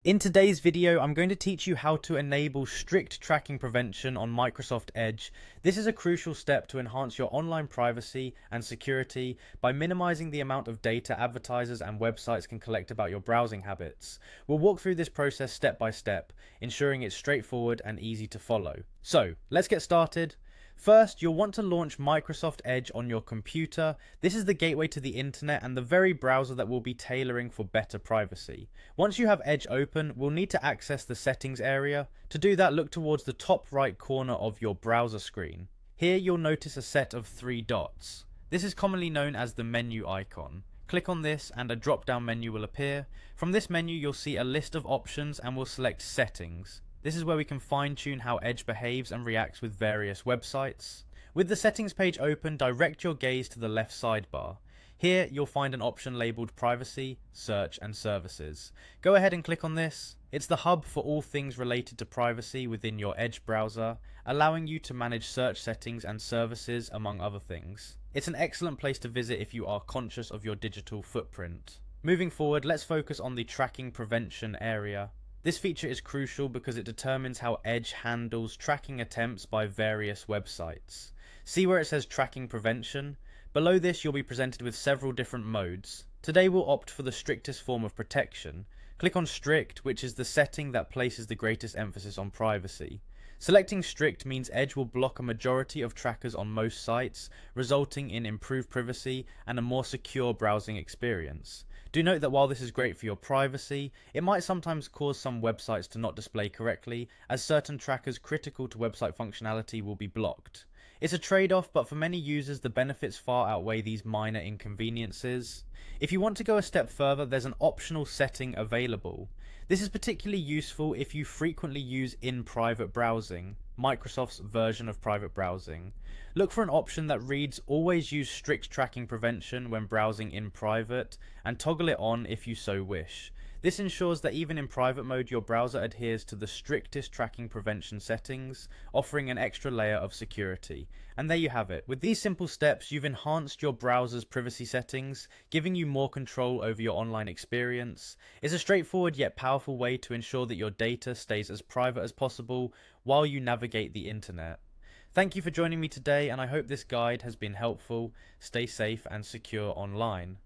In today's video, I'm going to teach you how to enable strict tracking prevention on Microsoft Edge. This is a crucial step to enhance your online privacy and security by minimizing the amount of data advertisers and websites can collect about your browsing habits. We'll walk through this process step by step, ensuring it's straightforward and easy to follow. So, let's get started. First, you'll want to launch Microsoft Edge on your computer. This is the gateway to the internet and the very browser that we'll be tailoring for better privacy. Once you have Edge open, we'll need to access the settings area. To do that, look towards the top right corner of your browser screen. Here you'll notice a set of 3 dots. This is commonly known as the menu icon. Click on this and a drop-down menu will appear. From this menu you'll see a list of options and we'll select Settings. This is where we can fine-tune how Edge behaves and reacts with various websites. With the settings page open, direct your gaze to the left sidebar. Here you'll find an option labelled Privacy, Search and Services. Go ahead and click on this. It's the hub for all things related to privacy within your Edge browser, allowing you to manage search settings and services among other things. It's an excellent place to visit if you are conscious of your digital footprint. Moving forward, let's focus on the tracking prevention area. This feature is crucial because it determines how Edge handles tracking attempts by various websites. See where it says Tracking Prevention? Below this you'll be presented with several different modes. Today we'll opt for the strictest form of protection. Click on Strict, which is the setting that places the greatest emphasis on privacy. Selecting Strict means Edge will block a majority of trackers on most sites, resulting in improved privacy and a more secure browsing experience. Do note that while this is great for your privacy, it might sometimes cause some websites to not display correctly, as certain trackers critical to website functionality will be blocked. It's a trade-off, but for many users the benefits far outweigh these minor inconveniences. If you want to go a step further, there's an optional setting available. This is particularly useful if you frequently use in-private browsing, Microsoft's version of private browsing. Look for an option that reads "Always use strict tracking prevention when browsing in private" and toggle it on if you so wish. This ensures that even in private mode your browser adheres to the strictest tracking prevention settings, offering an extra layer of security. And there you have it. With these simple steps you've enhanced your browser's privacy settings, giving you more control over your online experience. It's a straightforward yet powerful way to ensure that your data stays as private as possible while you navigate the internet. Thank you for joining me today and I hope this guide has been helpful. Stay safe and secure online.